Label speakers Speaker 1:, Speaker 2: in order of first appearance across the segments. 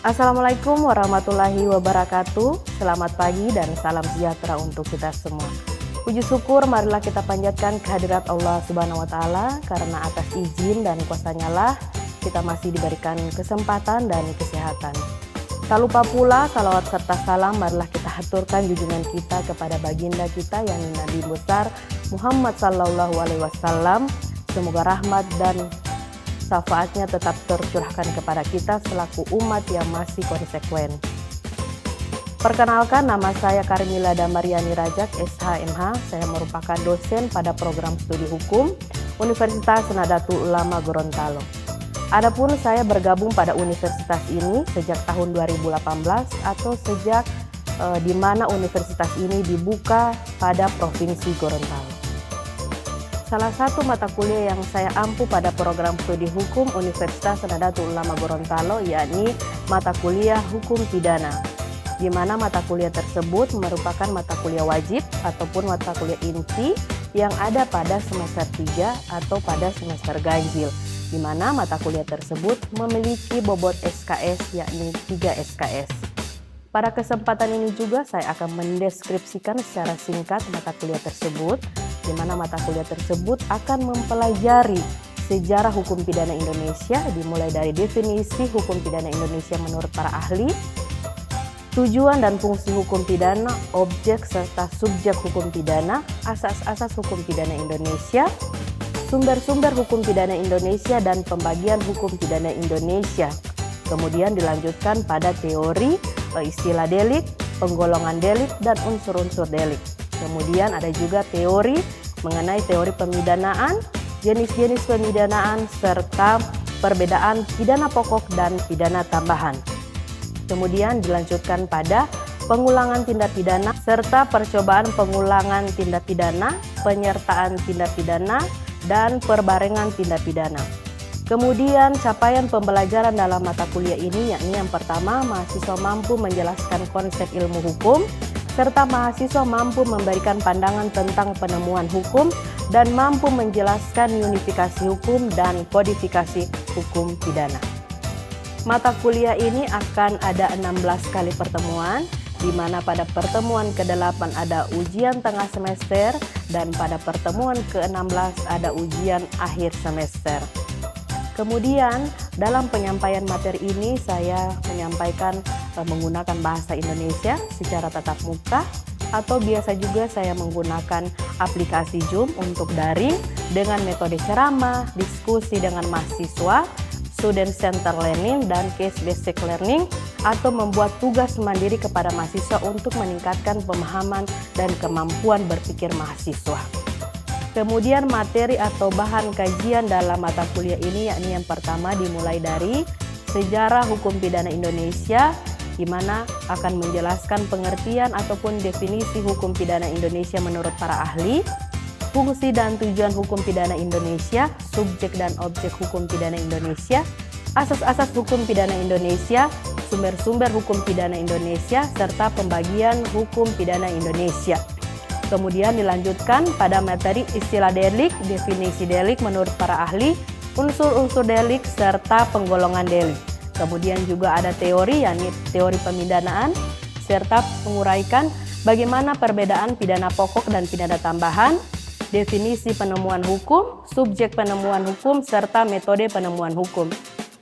Speaker 1: Assalamualaikum warahmatullahi wabarakatuh. Selamat pagi dan salam sejahtera untuk kita semua. Puji syukur marilah kita panjatkan kehadirat Allah Subhanahu wa taala, karena atas izin dan kuasa-Nya lah kita masih diberikan kesempatan dan kesehatan. Tak lupa pula salawat serta salam marilah kita haturkan junjungan kita kepada baginda kita yang Nabi besar Muhammad sallallahu alaihi wasallam. Semoga rahmat dan syafaatnya tetap tercurahkan kepada kita selaku umat yang masih konsekuen. Perkenalkan, nama saya Karmila Damariani Rajak, SHMH. Saya merupakan dosen pada program studi hukum Universitas Nahdlatul Ulama Gorontalo. Adapun saya bergabung pada universitas ini sejak tahun 2018 atau sejak di mana universitas ini dibuka pada Provinsi Gorontalo. Salah satu mata kuliah yang saya ampu pada program studi hukum Universitas Nahdlatul Ulama Gorontalo yakni mata kuliah hukum pidana, di mana mata kuliah tersebut merupakan mata kuliah wajib ataupun mata kuliah inti yang ada pada semester 3 atau pada semester ganjil, di mana mata kuliah tersebut memiliki bobot SKS yakni 3 SKS. Pada kesempatan ini juga saya akan mendeskripsikan secara singkat mata kuliah tersebut, di mana mata kuliah tersebut akan mempelajari sejarah hukum pidana Indonesia, dimulai dari definisi hukum pidana Indonesia menurut para ahli, tujuan dan fungsi hukum pidana, objek serta subjek hukum pidana, asas-asas hukum pidana Indonesia, sumber-sumber hukum pidana Indonesia, dan pembagian hukum pidana Indonesia. Kemudian dilanjutkan pada teori, istilah delik, penggolongan delik, dan unsur-unsur delik. Kemudian ada juga teori mengenai teori pemidanaan, jenis-jenis pemidanaan, serta perbedaan pidana pokok dan pidana tambahan. Kemudian dilanjutkan pada pengulangan tindak pidana, serta percobaan pengulangan tindak pidana, penyertaan tindak pidana, dan perbarengan tindak pidana. Kemudian capaian pembelajaran dalam mata kuliah ini yakni yang pertama, mahasiswa mampu menjelaskan konsep ilmu hukum, serta mahasiswa mampu memberikan pandangan tentang penemuan hukum dan mampu menjelaskan unifikasi hukum dan kodifikasi hukum pidana. Mata kuliah ini akan ada 16 kali pertemuan, di mana pada pertemuan ke-8 ada ujian tengah semester dan pada pertemuan ke-16 ada ujian akhir semester. Kemudian dalam penyampaian materi ini saya menyampaikan menggunakan bahasa Indonesia secara tatap muka, atau biasa juga saya menggunakan aplikasi Zoom untuk daring dengan metode ceramah, diskusi dengan mahasiswa, student center learning, dan case based learning, atau membuat tugas mandiri kepada mahasiswa untuk meningkatkan pemahaman dan kemampuan berpikir mahasiswa. Kemudian materi atau bahan kajian dalam mata kuliah ini yakni yang pertama dimulai dari sejarah hukum pidana Indonesia, di mana akan menjelaskan pengertian ataupun definisi hukum pidana Indonesia menurut para ahli, fungsi dan tujuan hukum pidana Indonesia, subjek dan objek hukum pidana Indonesia, asas-asas hukum pidana Indonesia, sumber-sumber hukum pidana Indonesia, serta pembagian hukum pidana Indonesia. Kemudian dilanjutkan pada materi istilah delik, definisi delik menurut para ahli, unsur-unsur delik, serta penggolongan delik. Kemudian juga ada teori, yakni teori pemidanaan, serta menguraikan bagaimana perbedaan pidana pokok dan pidana tambahan, definisi penemuan hukum, subjek penemuan hukum, serta metode penemuan hukum.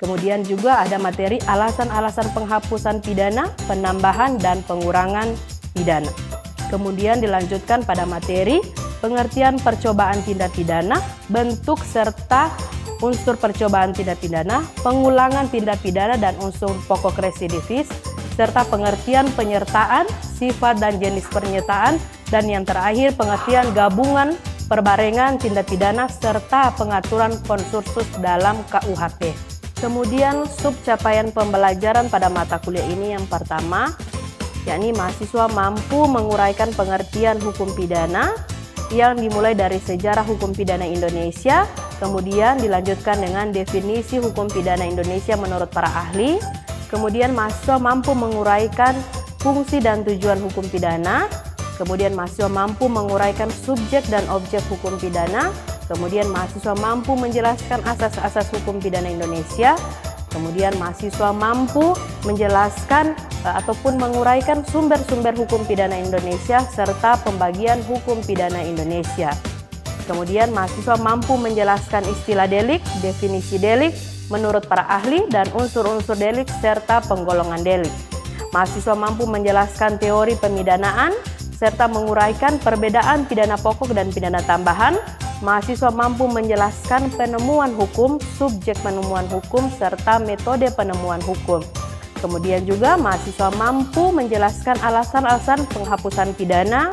Speaker 1: Kemudian juga ada materi alasan-alasan penghapusan pidana, penambahan, dan pengurangan pidana. Kemudian dilanjutkan pada materi pengertian percobaan tindak pidana, bentuk serta unsur percobaan tindak pidana, pengulangan tindak pidana dan unsur pokok residivis, serta pengertian penyertaan, sifat dan jenis penyertaan, dan yang terakhir pengertian gabungan, perbarengan tindak pidana, serta pengaturan konsursus dalam KUHP. Kemudian sub capaian pembelajaran pada mata kuliah ini yang pertama, yakni mahasiswa mampu menguraikan pengertian hukum pidana yang dimulai dari sejarah hukum pidana Indonesia, kemudian dilanjutkan dengan definisi hukum pidana Indonesia menurut para ahli, kemudian mahasiswa mampu menguraikan fungsi dan tujuan hukum pidana, kemudian mahasiswa mampu menguraikan subjek dan objek hukum pidana, kemudian mahasiswa mampu menjelaskan asas-asas hukum pidana Indonesia, Kemudian mahasiswa mampu menjelaskan ataupun menguraikan sumber-sumber hukum pidana Indonesia serta pembagian hukum pidana Indonesia. Kemudian mahasiswa mampu menjelaskan istilah delik, definisi delik menurut para ahli dan unsur-unsur delik serta penggolongan delik. Mahasiswa mampu menjelaskan teori pemidanaan serta menguraikan perbedaan pidana pokok dan pidana tambahan. Mahasiswa mampu menjelaskan penemuan hukum, subjek penemuan hukum, serta metode penemuan hukum. Kemudian juga mahasiswa mampu menjelaskan alasan-alasan penghapusan pidana,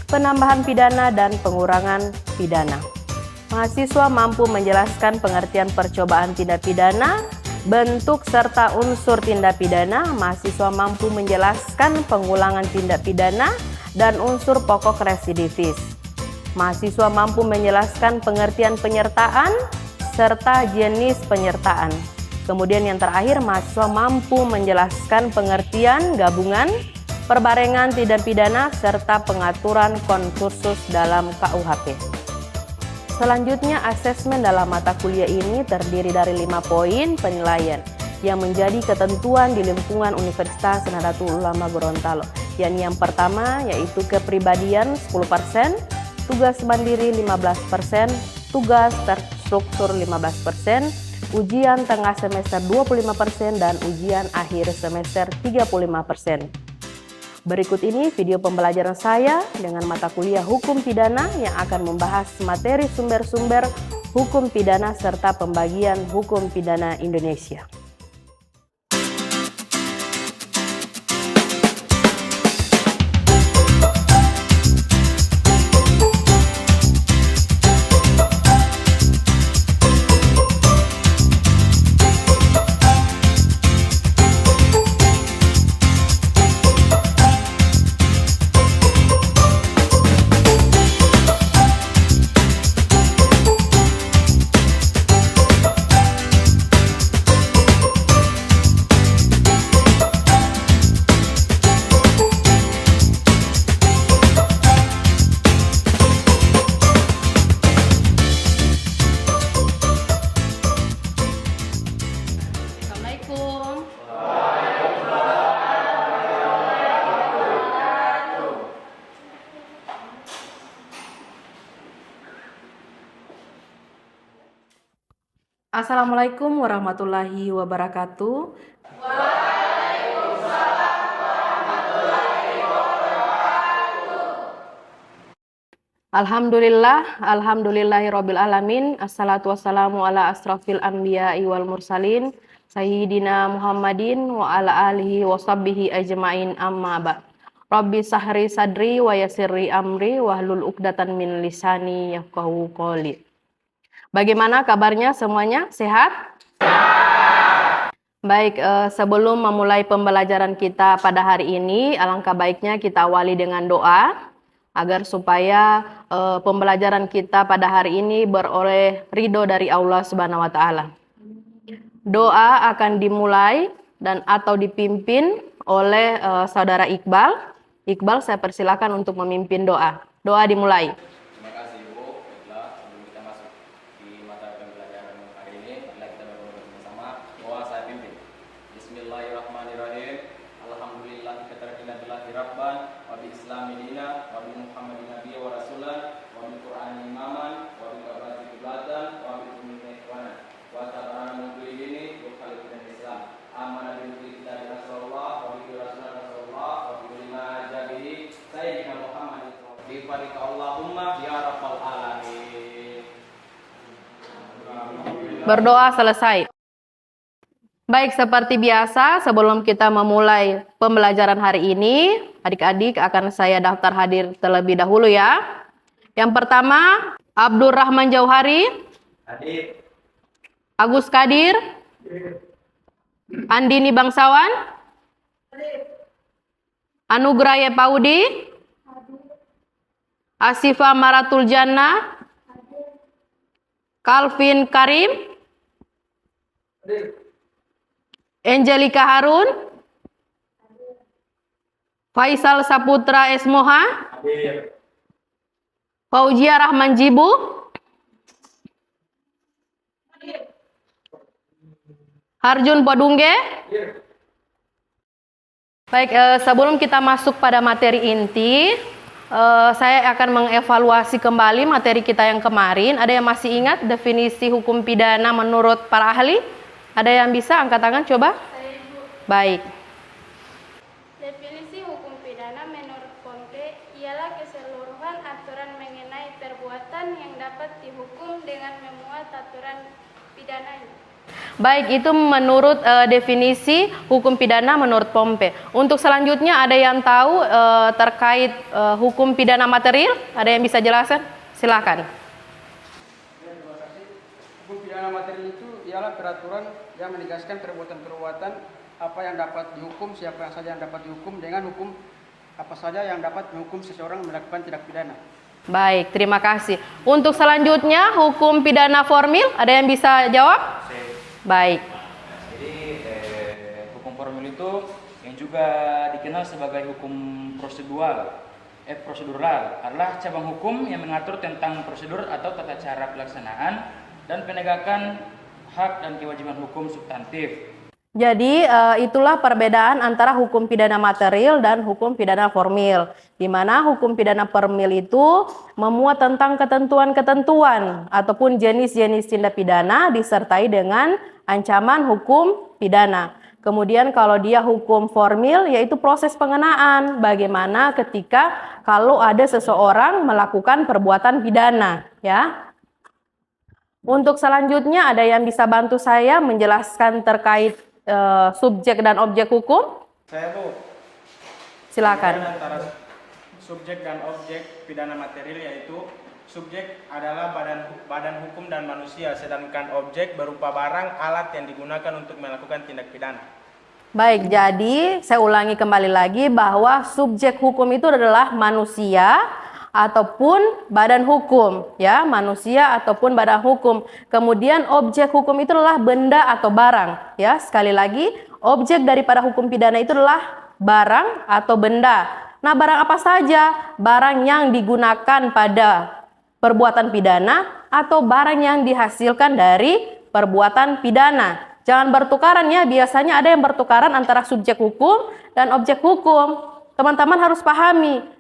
Speaker 1: penambahan pidana, dan pengurangan pidana. Mahasiswa mampu menjelaskan pengertian percobaan tindak pidana, bentuk serta unsur tindak pidana. Mahasiswa mampu menjelaskan pengulangan tindak pidana dan unsur pokok residivis. Mahasiswa mampu menjelaskan pengertian penyertaan serta jenis penyertaan. Kemudian yang terakhir, mahasiswa mampu menjelaskan pengertian gabungan, perbarengan tindak pidana, serta pengaturan konkursus dalam KUHP. Selanjutnya, asesmen dalam mata kuliah ini terdiri dari 5 poin penilaian yang menjadi ketentuan di lingkungan Universitas Nahdlatul Ulama Gorontalo. Yang pertama yaitu kepribadian 10%, tugas mandiri 15%, tugas terstruktur 15%, ujian tengah semester 25%, dan ujian akhir semester 35%. Berikut ini video pembelajaran saya dengan mata kuliah Hukum Pidana yang akan membahas materi sumber-sumber hukum pidana serta pembagian hukum pidana Indonesia. Assalamualaikum warahmatullahi wabarakatuh. Waalaikumsalam warahmatullahi wabarakatuh. Alhamdulillahirabbil alamin. Assalatu wassalamu ala asrafil anbiya'i wal mursalin sayyidina Muhammadin wa ala alihi wa sahbihi ajmain, amma ba'd. Rabbi sahri sadri wa yassirli amri wahlul 'uqdatan min lisani yafqahu qouli. Bagaimana kabarnya semuanya? Sehat? Baik, sebelum memulai pembelajaran kita pada hari ini, alangkah baiknya kita awali dengan doa agar supaya pembelajaran kita pada hari ini beroleh ridho dari Allah Subhanahu wa taala. Doa akan dimulai dan atau dipimpin oleh saudara Iqbal. Iqbal, saya persilakan untuk memimpin doa. Doa dimulai. Berdoa selesai. Baik, seperti biasa sebelum kita memulai pembelajaran hari ini, adik-adik akan saya daftar hadir terlebih dahulu ya. Yang pertama, Abdurrahman Jauhari. Hadir. Agus Kadir. Hadir. Andini Bangsawan. Hadir. Anugraya Paudi. Hadir. Asifah Maratul Jannah. Hadir. Calvin Karim. Hadir. Angelika Harun. Hadir. Faisal Saputra Esmoha. Hadir. Fauzia Rahman Jibu. Hadir. Harjun Podungge? Baik, sebelum kita masuk pada materi inti, saya akan mengevaluasi kembali materi kita yang kemarin. Ada yang masih ingat definisi hukum pidana menurut para ahli? Ada yang bisa angkat tangan coba? Baik.
Speaker 2: Definisi hukum pidana menurut Pompe ialah keseluruhan aturan mengenai perbuatan yang dapat dihukum dengan memuat aturan pidananya.
Speaker 1: Baik, itu menurut definisi hukum pidana menurut Pompe. Untuk selanjutnya ada yang tahu terkait hukum pidana material? Ada yang bisa jelaskan? Silakan.
Speaker 3: Hukum pidana material itu ialah peraturan yang menegaskan perbuatan-perbuatan apa yang dapat dihukum, siapa yang saja yang dapat dihukum, dengan hukum apa saja yang dapat menghukum seseorang melakukan tindak pidana.
Speaker 1: Baik, terima kasih. Untuk selanjutnya hukum pidana formil, ada yang bisa jawab? Baik.
Speaker 4: Jadi hukum formil itu yang juga dikenal sebagai hukum prosedural adalah cabang hukum yang mengatur tentang prosedur atau tata cara pelaksanaan dan penegakan hak dan kewajiban hukum substantif.
Speaker 1: Jadi itulah perbedaan antara hukum pidana material dan hukum pidana formil. Di mana hukum pidana formil itu memuat tentang ketentuan-ketentuan ataupun jenis-jenis tindak pidana disertai dengan ancaman hukum pidana. Kemudian kalau dia hukum formil yaitu proses pengenaan, bagaimana ketika kalau ada seseorang melakukan perbuatan pidana, ya. Untuk selanjutnya ada yang bisa bantu saya menjelaskan terkait subjek dan objek hukum?
Speaker 5: Saya Bu.
Speaker 1: Silakan.
Speaker 5: Antara subjek dan objek pidana material yaitu subjek adalah badan hukum dan manusia, sedangkan objek berupa barang, alat yang digunakan untuk melakukan tindak pidana.
Speaker 1: Baik, jadi saya ulangi kembali lagi bahwa subjek hukum itu adalah manusia ataupun badan hukum, ya, manusia ataupun badan hukum. Kemudian objek hukum itu adalah benda atau barang, ya. Sekali lagi, objek daripada hukum pidana itu adalah barang atau benda. Nah, barang apa saja? Barang yang digunakan pada perbuatan pidana atau barang yang dihasilkan dari perbuatan pidana. Jangan bertukaran ya, biasanya ada yang bertukaran antara subjek hukum dan objek hukum. Teman-teman harus pahami.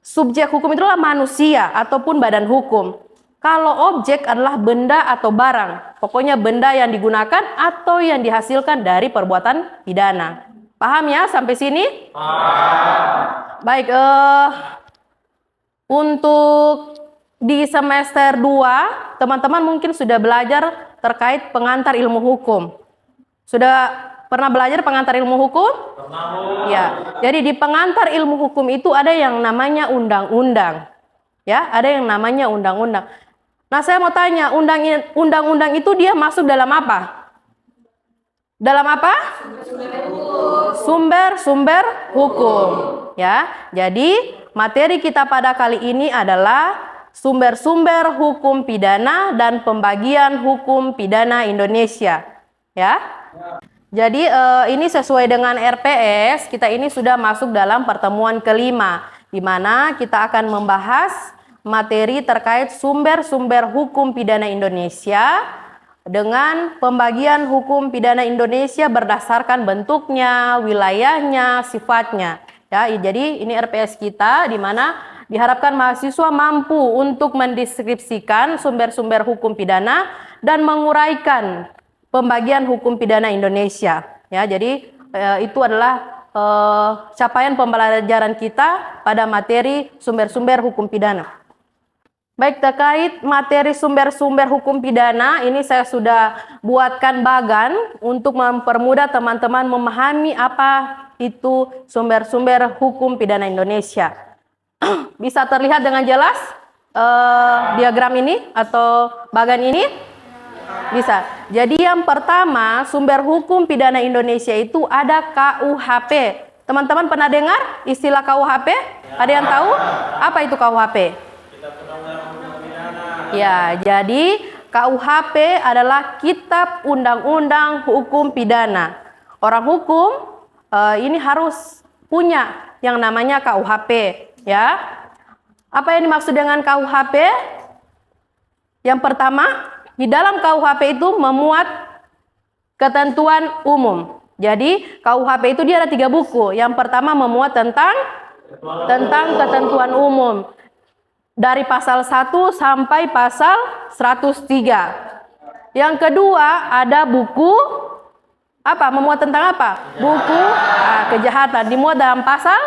Speaker 1: Subjek hukum itu adalah manusia ataupun badan hukum. Kalau objek adalah benda atau barang. Pokoknya benda yang digunakan atau yang dihasilkan dari perbuatan pidana. Paham ya sampai sini? Paham. Baik, untuk di semester 2, teman-teman mungkin sudah belajar terkait pengantar ilmu hukum. Sudah pernah belajar pengantar ilmu hukum? Ya. Jadi di pengantar ilmu hukum itu ada yang namanya undang-undang. Ya, ada yang namanya undang-undang. Nah, saya mau tanya, undang-undang itu dia masuk dalam apa? Dalam apa? Sumber-sumber hukum. Ya. Jadi, materi kita pada kali ini adalah sumber-sumber hukum pidana dan pembagian hukum pidana Indonesia. Ya. Jadi ini sesuai dengan RPS, kita ini sudah masuk dalam pertemuan kelima, di mana kita akan membahas materi terkait sumber-sumber hukum pidana Indonesia dengan pembagian hukum pidana Indonesia berdasarkan bentuknya, wilayahnya, sifatnya. Ya, jadi ini RPS kita, di mana diharapkan mahasiswa mampu untuk mendeskripsikan sumber-sumber hukum pidana dan menguraikan pembagian hukum pidana Indonesia, ya. Jadi itu adalah capaian pembelajaran kita pada materi sumber-sumber hukum pidana. Baik, terkait materi sumber-sumber hukum pidana, ini saya sudah buatkan bagan untuk mempermudah teman-teman memahami apa itu sumber-sumber hukum pidana Indonesia. Bisa terlihat dengan jelas diagram ini atau bagan ini? Bisa. Jadi yang pertama, sumber hukum pidana Indonesia itu ada KUHP. Teman-teman pernah dengar istilah KUHP? Ada yang tahu? Apa itu KUHP? Ya, jadi KUHP adalah Kitab Undang-Undang Hukum Pidana. Orang hukum ini harus punya yang namanya KUHP, ya. Apa yang dimaksud dengan KUHP? Yang pertama, di dalam KUHP itu memuat ketentuan umum. Jadi KUHP itu dia ada 3 buku. Yang pertama memuat tentang ketentuan umum. Dari pasal 1 sampai pasal 103. Yang kedua ada buku apa? Memuat tentang apa? Buku kejahatan. Dimuat dalam pasal.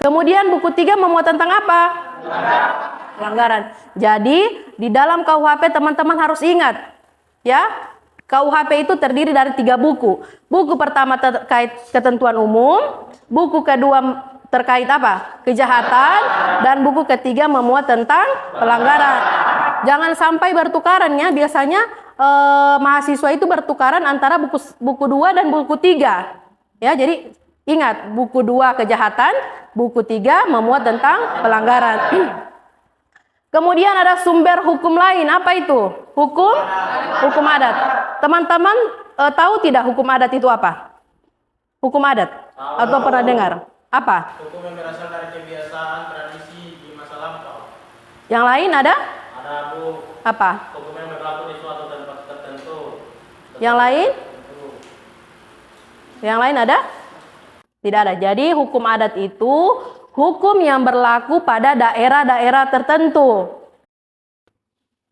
Speaker 1: Kemudian buku 3 memuat tentang apa? Pelanggaran. Jadi di dalam KUHP teman-teman harus ingat, ya, KUHP itu terdiri dari 3 buku. Buku pertama terkait ketentuan umum, buku kedua terkait apa? Kejahatan, dan buku ketiga memuat tentang pelanggaran. Jangan sampai bertukaran ya. Biasanya mahasiswa itu bertukaran antara buku 2 dan buku 3. Ya, jadi ingat, buku 2 kejahatan, buku 3 memuat tentang pelanggaran. Kemudian ada sumber hukum lain. Apa itu? Hukum adat. Teman-teman tahu tidak hukum adat itu apa? Hukum adat? Atau pernah dengar? Apa?
Speaker 5: Hukum yang berasal dari kebiasaan tradisi di masa lampau.
Speaker 1: Yang lain ada?
Speaker 5: Ada, Bu.
Speaker 1: Apa?
Speaker 5: Hukum yang berlaku di suatu tempat tertentu.
Speaker 1: Yang lain? Yang lain ada? Tidak ada. Jadi hukum adat itu hukum yang berlaku pada daerah-daerah tertentu.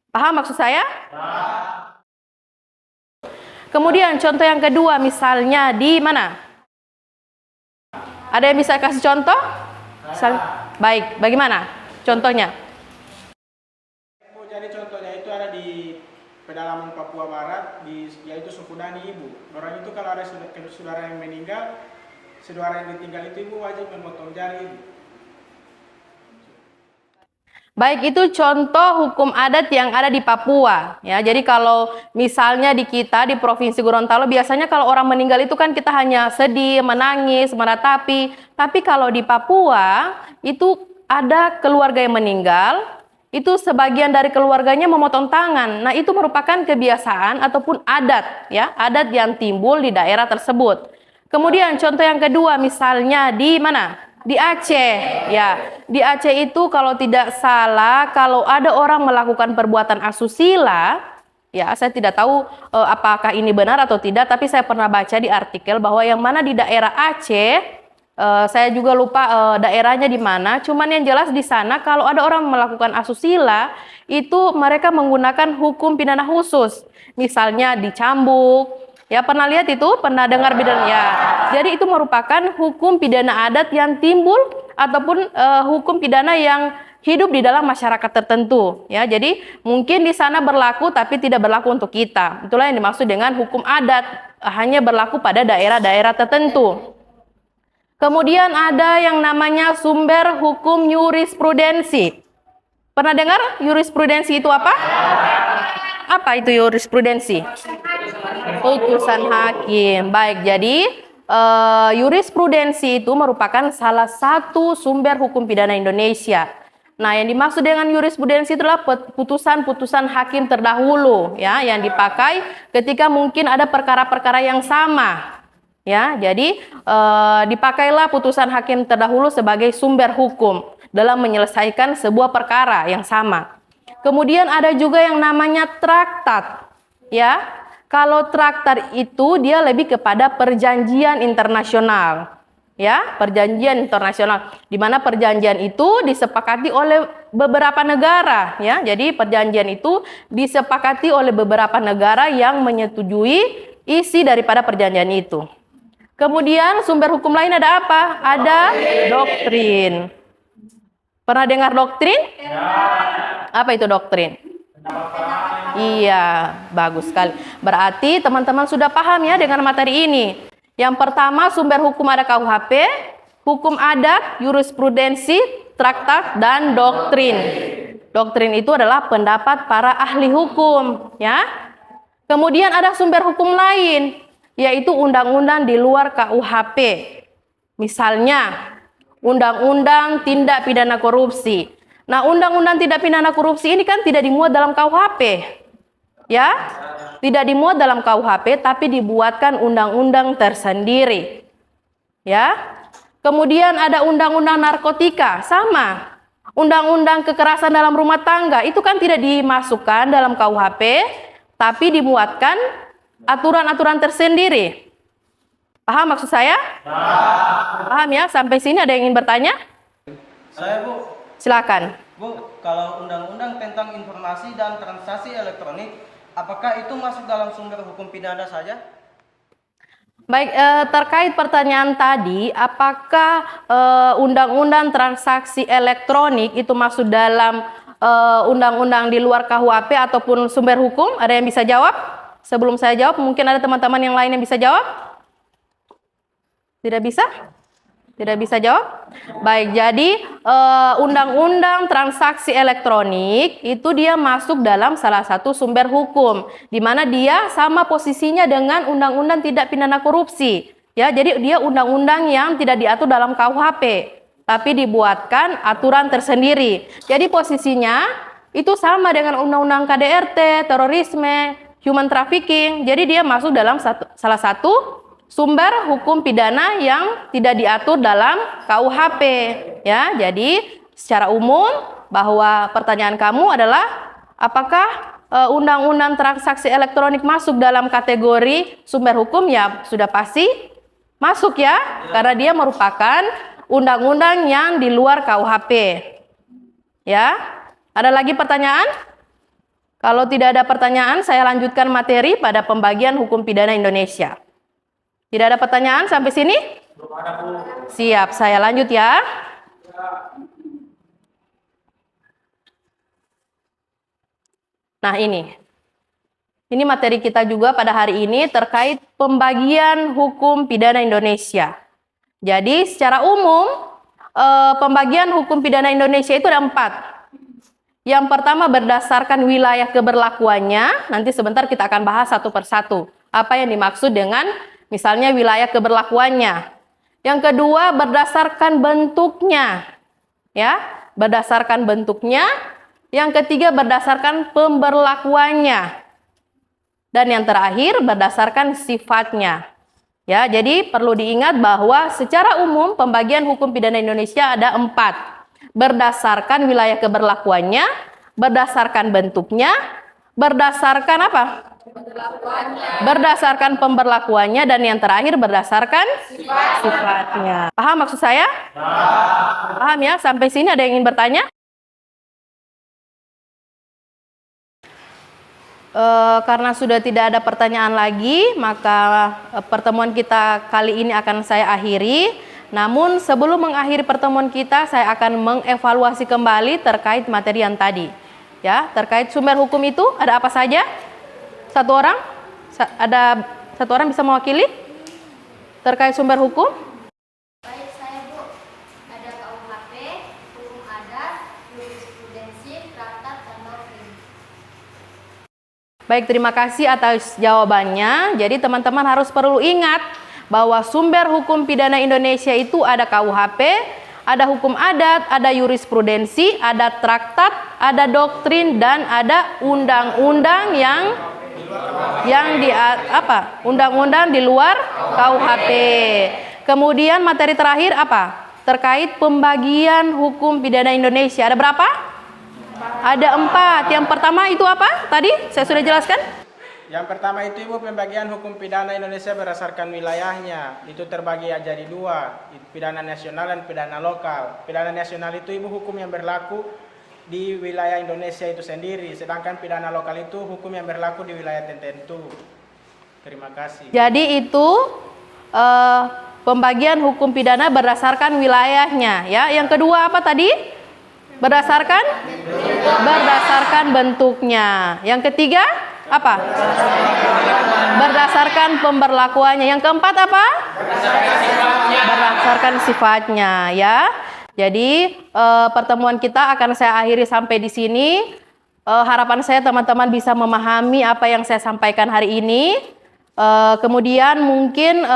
Speaker 1: Paham maksud saya? Kemudian contoh yang kedua, misalnya di mana? Ada yang bisa kasih contoh? Baik, bagaimana contohnya?
Speaker 5: Jadi contohnya itu ada di pedalaman Papua Barat, yaitu suku Dani Ibu. Orang itu kalau ada saudara yang meninggal, saudara yang ditinggal itu Ibu wajib memotong jari Ibu.
Speaker 1: Baik, itu contoh hukum adat yang ada di Papua. Ya, jadi kalau misalnya di kita di Provinsi Gorontalo, biasanya kalau orang meninggal itu kan kita hanya sedih, menangis, meratapi. Tapi kalau di Papua itu ada keluarga yang meninggal, itu sebagian dari keluarganya memotong tangan. Nah, itu merupakan kebiasaan ataupun adat, ya, adat yang timbul di daerah tersebut. Kemudian contoh yang kedua, misalnya di mana? Di Aceh, ya. Di Aceh itu kalau tidak salah, kalau ada orang melakukan perbuatan asusila, ya, saya tidak tahu apakah ini benar atau tidak, tapi saya pernah baca di artikel bahwa yang mana di daerah Aceh, saya juga lupa daerahnya di mana, cuman yang jelas di sana kalau ada orang melakukan asusila, itu mereka menggunakan hukum pidana khusus. Misalnya dicambuk. Ya, pernah lihat itu? Pernah dengar bidang? Ya. Jadi itu merupakan hukum pidana adat yang timbul ataupun hukum pidana yang hidup di dalam masyarakat tertentu. Ya, jadi mungkin di sana berlaku tapi tidak berlaku untuk kita. Itulah yang dimaksud dengan hukum adat, hanya berlaku pada daerah-daerah tertentu. Kemudian ada yang namanya sumber hukum jurisprudensi. Pernah dengar jurisprudensi itu apa? Apa itu jurisprudensi? Putusan hakim. Baik, jadi jurisprudensi itu merupakan salah satu sumber hukum pidana Indonesia. Nah, yang dimaksud dengan jurisprudensi itulah putusan-putusan hakim terdahulu, ya, yang dipakai ketika mungkin ada perkara-perkara yang sama. Ya, jadi dipakailah putusan hakim terdahulu sebagai sumber hukum dalam menyelesaikan sebuah perkara yang sama. Kemudian ada juga yang namanya traktat. Ya, kalau traktat itu dia lebih kepada perjanjian internasional. Ya, perjanjian internasional di mana perjanjian itu disepakati oleh beberapa negara, ya. Jadi perjanjian itu disepakati oleh beberapa negara yang menyetujui isi daripada perjanjian itu. Kemudian sumber hukum lain ada apa? Ada doktrin. Pernah dengar doktrin? Apa itu doktrin? Iya, bagus sekali. Berarti teman-teman sudah paham ya dengan materi ini. Yang pertama sumber hukum ada KUHP, hukum adat, jurisprudensi, traktat, dan doktrin. Doktrin itu adalah pendapat para ahli hukum, ya. Kemudian ada sumber hukum lain, yaitu undang-undang di luar KUHP. Misalnya, Undang-Undang Tindak Pidana Korupsi. Nah, Undang-Undang Tindak Pidana Korupsi ini kan tidak dimuat dalam KUHP. Ya, tidak dimuat dalam KUHP, tapi dibuatkan undang-undang tersendiri. Ya. Kemudian ada Undang-Undang Narkotika, sama. Undang-undang kekerasan dalam rumah tangga itu kan tidak dimasukkan dalam KUHP, tapi dibuatkan aturan-aturan tersendiri. Paham maksud saya? Paham ya? Sampai sini ada yang ingin bertanya?
Speaker 6: Saya, Bu.
Speaker 1: Silakan.
Speaker 6: Bu, kalau undang-undang tentang informasi dan transaksi elektronik, apakah itu masuk dalam sumber hukum pidana saja?
Speaker 1: Baik, terkait pertanyaan tadi, apakah undang-undang transaksi elektronik itu masuk dalam undang-undang di luar KUHP ataupun sumber hukum? Ada yang bisa jawab? Sebelum saya jawab, mungkin ada teman-teman yang lain yang bisa jawab? Tidak bisa? Tidak bisa jawab? Baik, jadi undang-undang transaksi elektronik itu dia masuk dalam salah satu sumber hukum, di mana dia sama posisinya dengan undang-undang tidak pidana korupsi. Ya, jadi dia undang-undang yang tidak diatur dalam KUHP, tapi dibuatkan aturan tersendiri. Jadi posisinya itu sama dengan undang-undang KDRT, terorisme, human trafficking. Jadi dia masuk dalam salah satu sumber hukum pidana yang tidak diatur dalam KUHP. Ya, jadi secara umum bahwa pertanyaan kamu adalah apakah undang-undang transaksi elektronik masuk dalam kategori sumber hukum? Ya, sudah pasti masuk ya, karena dia merupakan undang-undang yang di luar KUHP. Ya, ada lagi pertanyaan? Kalau tidak ada pertanyaan, saya lanjutkan materi pada pembagian hukum pidana Indonesia. Tidak ada pertanyaan sampai sini? Siap, saya lanjut ya. Nah ini materi kita juga pada hari ini terkait pembagian hukum pidana Indonesia. Jadi secara umum pembagian hukum pidana Indonesia itu ada 4. Yang pertama berdasarkan wilayah keberlakuannya, nanti sebentar kita akan bahas satu persatu. Apa yang dimaksud dengan misalnya wilayah keberlakuannya. Yang kedua berdasarkan bentuknya. Ya, berdasarkan bentuknya. Yang ketiga berdasarkan pemberlakuannya. Dan yang terakhir berdasarkan sifatnya. Ya, jadi perlu diingat bahwa secara umum pembagian hukum pidana Indonesia ada 4. Berdasarkan wilayah keberlakuannya, berdasarkan bentuknya, berdasarkan apa? Berdasarkan pemberlakuannya, dan yang terakhir berdasarkan sifatnya. Paham maksud saya? Paham ya? Sampai sini ada yang ingin bertanya? Karena sudah tidak ada pertanyaan lagi, maka pertemuan kita kali ini akan saya akhiri. Namun sebelum mengakhiri pertemuan kita, saya akan mengevaluasi kembali terkait materi yang tadi. Ya, terkait sumber hukum itu ada apa saja? Satu orang? Ada satu orang bisa mewakili terkait sumber hukum?
Speaker 7: Baik, saya Bu. Ada KUHP, hukum adat, jurisprudensi, traktat, dan doktrin.
Speaker 1: Baik, terima kasih atas jawabannya. Jadi teman-teman harus perlu ingat bahwa sumber hukum pidana Indonesia itu ada KUHP, ada hukum adat, ada jurisprudensi, ada traktat, ada doktrin, dan ada undang-undang undang-undang di luar KUHP. Kemudian materi terakhir apa? Terkait pembagian hukum pidana Indonesia. Ada berapa? Ada 4. Yang pertama itu apa? Tadi saya sudah jelaskan.
Speaker 5: Yang pertama itu Ibu, pembagian hukum pidana Indonesia berdasarkan wilayahnya. Itu terbagi jadi 2, pidana nasional dan pidana lokal. Pidana nasional itu Ibu hukum yang berlaku di wilayah Indonesia itu sendiri, sedangkan pidana lokal itu hukum yang berlaku di wilayah tertentu. Terima kasih.
Speaker 1: Jadi itu pembagian hukum pidana berdasarkan wilayahnya, ya. Yang kedua apa tadi? Berdasarkan bentuknya. Yang ketiga apa? Berdasarkan pemberlakuannya. Yang keempat apa? Berdasarkan sifatnya, ya. Jadi pertemuan kita akan saya akhiri sampai di sini. Harapan saya teman-teman bisa memahami apa yang saya sampaikan hari ini. Kemudian mungkin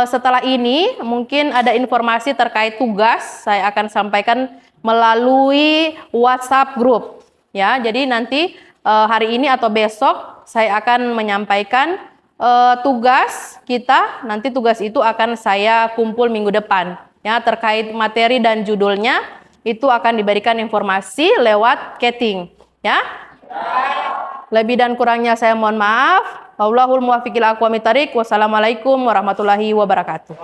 Speaker 1: setelah ini mungkin ada informasi terkait tugas saya akan sampaikan melalui WhatsApp group. Ya, jadi nanti hari ini atau besok saya akan menyampaikan tugas kita. Nanti tugas itu akan saya kumpul minggu depan. Ya, terkait materi dan judulnya itu akan diberikan informasi lewat chatting, ya. Lebih dan kurangnya saya mohon maaf. Wallahul muwaffiq ila aqwamit thariq. Wassalamualaikum warahmatullahi wabarakatuh.